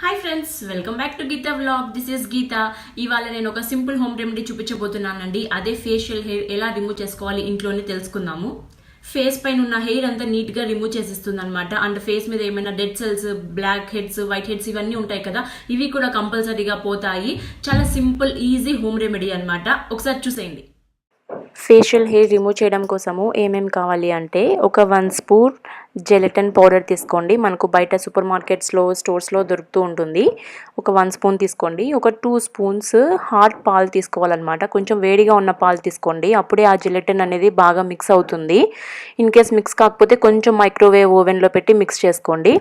Hi friends, welcome back to Geeta vlog. This is Geeta. ఇవాళ నేను ఒక సింపుల్ హోమ్ రెమెడీ చూపించబోతున్నానండి. అదే ఫేషియల్ హెయిర్ ఎలా రిమూవ్ చేసుకోవాలి ఇంట్లోనే తెలుసుకుందాము. ఫేస్ పైన ఉన్న హెయిర్ అంతా నీట్ గా రిమూవ్ చేసేస్తుంది అనమాట. అండ్ ఫేస్ మీద ఏమైనా dead cells, blackheads, whiteheads ఇవన్నీ ఉంటాయి కదా, ఇవి కూడా కంపల్సరీగా పోతాయి. చాలా సింపుల్ ఈజీ హోమ్ రెమెడీ అనమాట. ఒకసారి చూసేయండి. ఫేషియల్ హెయిర్ రిమూవ్ చేయడం కోసము ఏమేమి కావాలి అంటే ఒక 1 స్పూన్ జెలటిన్ పౌడర్ తీసుకోండి. మనకు బయట సూపర్ మార్కెట్స్లో స్టోర్స్లో దొరుకుతూ ఉంటుంది. ఒక 1 స్పూన్ తీసుకోండి. ఒక 2 స్పూన్స్ హాట్ పాలు తీసుకోవాలన్నమాట. కొంచెం వేడిగా ఉన్న పాలు తీసుకోండి. అప్పుడే ఆ జెలటిన్ అనేది బాగా మిక్స్ అవుతుంది. ఇన్ కేస్ మిక్స్ కాకపోతే కొంచెం మైక్రోవేవ్ ఓవెన్లో పెట్టి మిక్స్ చేసుకోండి.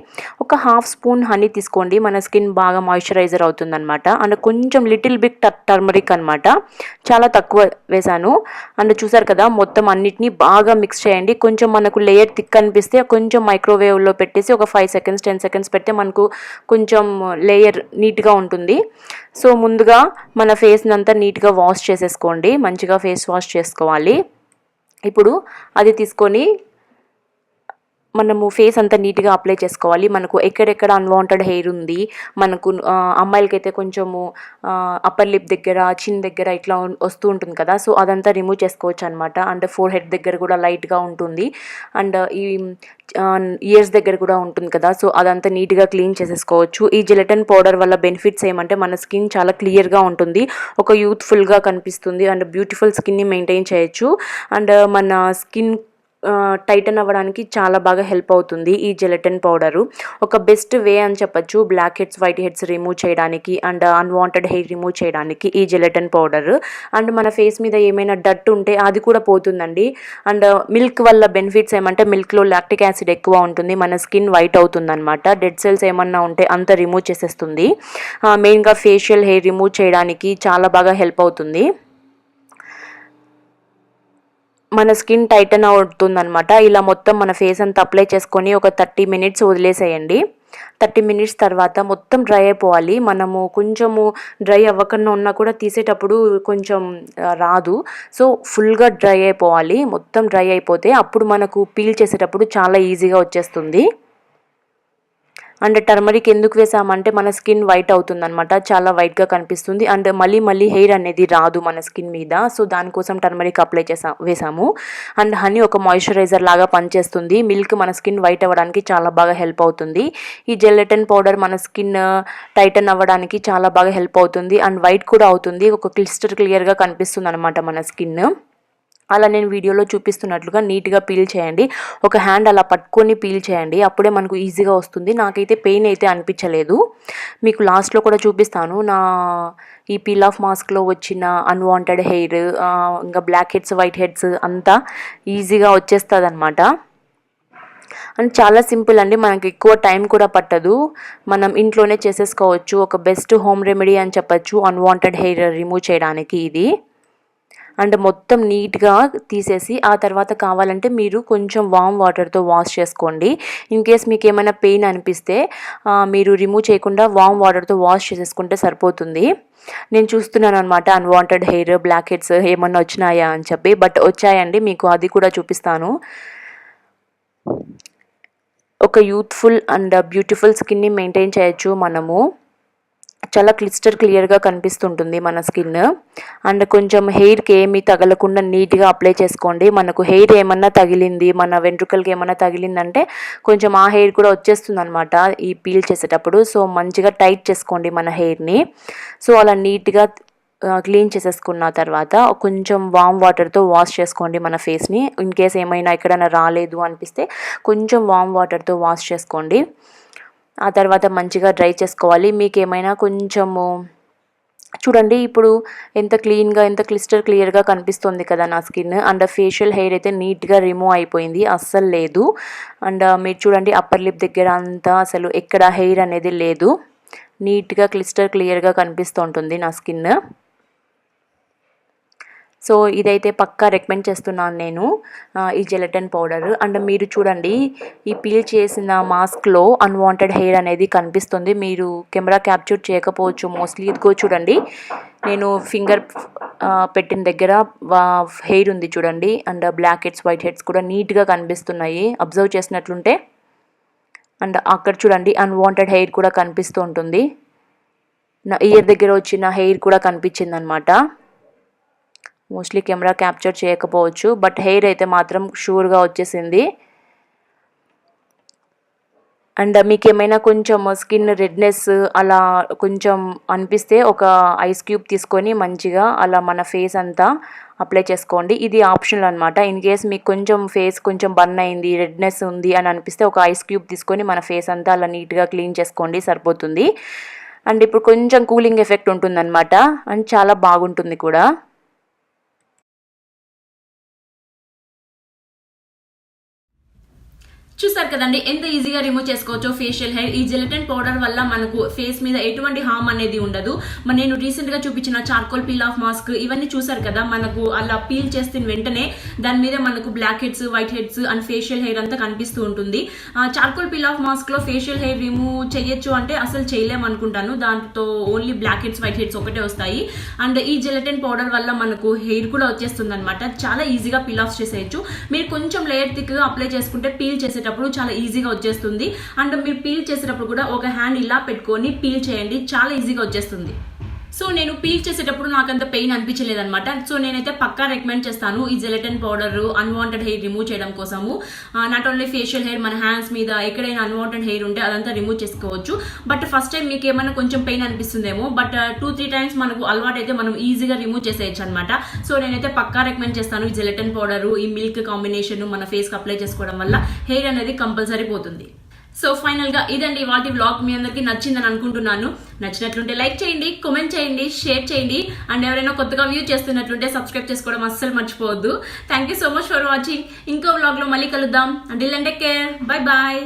ఒక 1/2 స్పూన్ హనీ తీసుకోండి. మన స్కిన్ బాగా మాయిశ్చరైజర్ అవుతుందన్నమాట. అండ్ కొంచెం లిటిల్ బిట్ టర్మరిక్ అనమాట, చాలా తక్కువ వేసాను. అండ్ చూసారు కదా, మొత్తం అన్నిటినీ బాగా మిక్స్ చేయండి. కొంచెం మనకు లేయర్ థిక్ అనిపిస్తే కొంచెం మైక్రోవేవ్లో పెట్టేసి ఒక 5 సెకండ్స్ 10 సెకండ్స్ పెడితే మనకు కొంచెం లేయర్ నీట్గా ఉంటుంది. సో ముందుగా మన ఫేస్ని అంతా నీట్గా వాష్ చేసేసుకోండి. మంచిగా ఫేస్ వాష్ చేసుకోవాలి. ఇప్పుడు అది తీసుకొని మనము ఫేస్ అంతా నీట్గా అప్లై చేసుకోవాలి. మనకు ఎక్కడెక్కడ అన్వాంటెడ్ హెయిర్ ఉంది, మనకు అమ్మాయిలకైతే కొంచెము అప్పర్ లిప్ దగ్గర, చిన్ దగ్గర ఇట్లా వస్తూ ఉంటుంది కదా, సో అదంతా రిమూవ్ చేసుకోవచ్చు అనమాట. అండ్ ఫోర్ హెడ్ దగ్గర కూడా లైట్గా ఉంటుంది. అండ్ ఈ ఇయర్స్ దగ్గర కూడా ఉంటుంది కదా, సో అదంతా నీట్గా క్లీన్ చేసేసుకోవచ్చు. ఈ జెలటిన్ పౌడర్ వల్ల బెనిఫిట్స్ ఏమంటే మన స్కిన్ చాలా క్లియర్గా ఉంటుంది, ఒక యూత్ఫుల్గా కనిపిస్తుంది, అండ్ బ్యూటిఫుల్ స్కిన్ని మెయింటైన్ చేయొచ్చు. అండ్ మన స్కిన్ టైటన్ అవ్వడానికి చాలా బాగా హెల్ప్ అవుతుంది ఈ జెలటిన్ పౌడరు. ఒక బెస్ట్ వే అని చెప్పచ్చు blackheads, whiteheads remove చేయడానికి అండ్ అన్వాంటెడ్ హెయిర్ రిమూవ్ చేయడానికి ఈ జెలటిన్ పౌడర్. అండ్ మన ఫేస్ మీద ఏమైనా డట్ ఉంటే అది కూడా పోతుందండి. అండ్ మిల్క్ వల్ల బెనిఫిట్స్ ఏమంటే మిల్క్లో లాక్టిక్ యాసిడ్ ఎక్కువ ఉంటుంది, మన స్కిన్ వైట్ అవుతుంది అనమాట. డెడ్ సెల్స్ ఏమన్నా ఉంటే అంత రిమూవ్ చేసేస్తుంది. మెయిన్గా ఫేషియల్ హెయిర్ రిమూవ్ చేయడానికి చాలా బాగా హెల్ప్ అవుతుంది. మన స్కిన్ టైటన్ అవుతుందన్నమాట. ఇలా మొత్తం మన ఫేస్ అంతా అప్లై చేసుకొని ఒక 30 మినిట్స్ వదిలేసేయండి. 30 మినిట్స్ తర్వాత మొత్తం డ్రై అయిపోవాలి. మనము కొంచెము డ్రై అవ్వకుండా ఉన్నా కూడా తీసేటప్పుడు కొంచెం రాదు. సో ఫుల్గా డ్రై అయిపోవాలి. మొత్తం డ్రై అయిపోతే అప్పుడు మనకు పీల్ చేసేటప్పుడు చాలా ఈజీగా వచ్చేస్తుంది. అండ్ టర్మరిక్ ఎందుకు వేసామంటే మన స్కిన్ వైట్ అవుతుందన్నమాట, చాలా వైట్గా కనిపిస్తుంది. అండ్ మళ్ళీ హెయిర్ అనేది రాదు మన స్కిన్ మీద, సో దానికోసం టర్మరిక్ అప్లై వేసాము. అండ్ హనీ ఒక మాయిశ్చరైజర్ లాగా పనిచేస్తుంది. మిల్క్ మన స్కిన్ వైట్ అవ్వడానికి చాలా బాగా హెల్ప్ అవుతుంది. ఈ జెలటిన్ పౌడర్ మన స్కిన్ టైటన్ అవ్వడానికి చాలా బాగా హెల్ప్ అవుతుంది. అండ్ వైట్ కూడా అవుతుంది, ఒక క్లియర్గా కనిపిస్తుంది అనమాట మన స్కిన్. అలా నేను వీడియోలో చూపిస్తున్నట్లుగా నీట్గా పీల్ చేయండి. ఒక హ్యాండ్ అలా పట్టుకొని పీల్ చేయండి, అప్పుడే మనకు ఈజీగా వస్తుంది. నాకైతే పెయిన్ అయితే అనిపించలేదు. మీకు లాస్ట్లో కూడా చూపిస్తాను నా ఈ పీల్ ఆఫ్ మాస్క్లో వచ్చిన అన్వాంటెడ్ హెయిర్, ఇంకా బ్లాక్ హెడ్స్, వైట్ హెడ్స్ అంతా ఈజీగా వచ్చేస్తుంది అనమాట. అండ్ చాలా సింపుల్ అండి, మనకి ఎక్కువ టైం కూడా పట్టదు, మనం ఇంట్లోనే చేసేసుకోవచ్చు. ఒక బెస్ట్ హోమ్ రెమెడీ అని చెప్పచ్చు అన్వాంటెడ్ హెయిర్ రిమూవ్ చేయడానికి ఇది. అండ్ మొత్తం నీట్గా తీసేసి ఆ తర్వాత కావాలంటే మీరు కొంచెం వామ్ వాటర్తో వాష్ చేసుకోండి. ఇన్ కేస్ మీకు ఏమైనా పెయిన్ అనిపిస్తే మీరు రిమూవ్ చేయకుండా వామ్ వాటర్తో వాష్ చేసేసుకుంటే సరిపోతుంది. నేను చూస్తున్నాను అనమాట అన్వాంటెడ్ హెయిర్, బ్లాక్ హెడ్స్ ఏమన్నా వచ్చినాయా అని చెప్పి, బట్ వచ్చాయండి. మీకు అది కూడా చూపిస్తాను. ఒక యూత్ఫుల్ అండ్ బ్యూటిఫుల్ స్కిన్ని మెయింటైన్ చేయొచ్చు మనము. చాలా క్లియర్గా కనిపిస్తుంటుంది మన స్కిన్. అండ్ కొంచెం హెయిర్కి ఏమీ తగలకుండా నీట్గా అప్లై చేసుకోండి. మనకు హెయిర్ ఏమన్నా తగిలింది, మన వెంట్రుకలకి ఏమన్నా తగిలిందంటే కొంచెం ఆ హెయిర్ కూడా వచ్చేస్తుంది అనమాట ఈ పీల్ చేసేటప్పుడు. సో మంచిగా టైట్ చేసుకోండి మన హెయిర్ని. సో అలా నీట్గా క్లీన్ చేసేసుకున్న తర్వాత కొంచెం వామ్ వాటర్తో వాష్ చేసుకోండి మన ఫేస్ని. ఇన్ కేస్ ఏమైనా ఎక్కడైనా రాలేదు అనిపిస్తే కొంచెం వామ్ వాటర్తో వాష్ చేసుకోండి. ఆ తర్వాత మంచిగా డ్రై చేసుకోవాలి. మీకు ఏమైనా కొంచెము చూడండి, ఇప్పుడు ఎంత క్లీన్గా, ఎంత క్లియర్గా కనిపిస్తుంది కదా నా స్కిన్. అండ్ ఫేషియల్ హెయిర్ అయితే నీట్గా రిమూవ్ అయిపోయింది, అస్సలు లేదు. అండ్ మీరు చూడండి అప్పర్ లిప్ దగ్గర అంతా అసలు ఎక్కడ హెయిర్ అనేది లేదు, నీట్గా క్లియర్గా కనిపిస్తూ ఉంటుంది నా స్కిన్. సో ఇదైతే పక్కా రికమెండ్ చేస్తున్నాను నేను ఈ జెలటిన్ పౌడర్. అండ్ మీరు చూడండి ఈ పీల్ చేసిన మాస్క్లో అన్వాంటెడ్ హెయిర్ అనేది కనిపిస్తుంది. మీరు కెమెరా క్యాప్చర్ చేయకపోవచ్చు మోస్ట్లీ. ఇదిగో చూడండి, నేను ఫింగర్ పెట్టిన దగ్గర హెయిర్ ఉంది చూడండి. And blackheads, whiteheads కూడా నీట్గా కనిపిస్తున్నాయి. అబ్జర్వ్ చేసినట్లుంటే అండ్ అక్కడ చూడండి అన్వాంటెడ్ హెయిర్ కూడా కనిపిస్తూ ఉంటుంది. నా ఇయర్ దగ్గర వచ్చిన హెయిర్ కూడా కనిపించింది అనమాట. మోస్ట్లీ కెమెరా క్యాప్చర్ చేయకపోవచ్చు, బట్ హెయిర్ అయితే మాత్రం షూర్గా వచ్చేసింది. అండ్ మీకు ఏమైనా కొంచెం స్కిన్ రెడ్నెస్ అలా కొంచెం అనిపిస్తే ఒక ఐస్ క్యూబ్ తీసుకొని మంచిగా అలా మన ఫేస్ అంతా అప్లై చేసుకోండి. ఇది ఆప్షనల్ అనమాట. ఇన్ కేస్ మీకు కొంచెం ఫేస్ కొంచెం బర్న్ అయింది, రెడ్నెస్ ఉంది అని అనిపిస్తే ఒక ఐస్ క్యూబ్ తీసుకొని మన ఫేస్ అంతా అలా నీట్గా క్లీన్ చేసుకోండి, సరిపోతుంది. అండ్ ఇప్పుడు కొంచెం కూలింగ్ ఎఫెక్ట్ ఉంటుందన్నమాట, అండ్ చాలా బాగుంటుంది కూడా. చూసారు కదండి ఎంత ఈజీగా రిమూవ్ చేసుకోవచ్చో ఫేషియల్ హెయిర్. ఈ జెలటిన్ పౌడర్ వల్ల మనకు ఫేస్ మీద ఎటువంటి హార్మ్ అనేది ఉండదు. నేను రీసెంట్ గా చూపించిన చార్కోల్ పీల్ ఆఫ్ మాస్క్ ఇవన్నీ చూసారు కదా, మనకు అలా పీల్ చేసిన వెంటనే దాని మీద మనకు blackheads, whiteheads and facial hair అంతా కనిపిస్తూ ఉంటుంది. చార్కోల్ పీల్ ఆఫ్ మాస్క్ లో ఫేషియల్ హెయిర్ రిమూవ్ చేయొచ్చు అంటే అసలు చేయలేము అనుకుంటాను. దాంతో only blackheads, whiteheads ఒకటే వస్తాయి. అండ్ ఈ జెలటిన్ పౌడర్ వల్ల మనకు హెయిర్ కూడా వచ్చేస్తుంది అనమాట. చాలా ఈజీగా పీల్ ఆఫ్ చేసేయచ్చు. మీరు కొంచెం లేయర్ థిక్ గా అప్లై చేసుకుంటే పీల్ చేసే చాలా ఈజీగా వచ్చేస్తుంది. అండ్ మీరు పీల్ చేసేటప్పుడు కూడా ఒక హ్యాండ్ ఇలా పెట్టుకొని పీల్ చేయండి, చాలా ఈజీగా వచ్చేస్తుంది. సో నేను పీల్ చేసేటప్పుడు నాకు అంత పెయిన్ అనిపించలేదు అనమాట. సో నేనైతే పక్కా రికమెండ్ చేస్తాను ఈ gelatin powder unwanted hair remove చేయడం కోసము. నాట్ ఓన్లీ ఫేషియల్ హెయిర్, మన హ్యాండ్స్ మీద ఎక్కడైనా అన్వాంటెడ్ హెయిర్ ఉంటే అదంతా రిమూవ్ చేసుకోవచ్చు. బట్ ఫస్ట్ టైం మీకు ఏమైనా కొంచెం పెయిన్ అనిపిస్తుందేమో, బట్ 2-3 టైమ్స్ మనకు అలవాటు అయితే మనం ఈజీగా రిమూవ్ చేసేయచ్చు అనమాట. సో నేనైతే పక్కా రికమెండ్ చేస్తాను ఈ జెలటిన్ పౌడర్, ఈ మిల్క్ కాంబినేషన్ మన ఫేస్ కి అప్లై చేసుకోవడం వల్ల హెయిర్ అనేది కంపల్సరీ పోతుంది. సో ఫైనల్ గా ఇదండి వాటి వ్లాగ్. మీ అందరికి నచ్చిందని అనుకుంటున్నాను. నచ్చినట్లుంటే లైక్ చేయండి, కామెంట్ చేయండి, షేర్ చేయండి. అండ్ ఎవరైనా కొత్తగా వ్యూ చేస్తున్నట్లుంటే సబ్స్క్రైబ్ చేసుకోవడం అస్సలు మర్చిపోవద్దు. Thank you so much for watching. ఇంకో వ్లాగ్ లో మళ్ళీ కలుద్దాం. Until then take care, bye bye.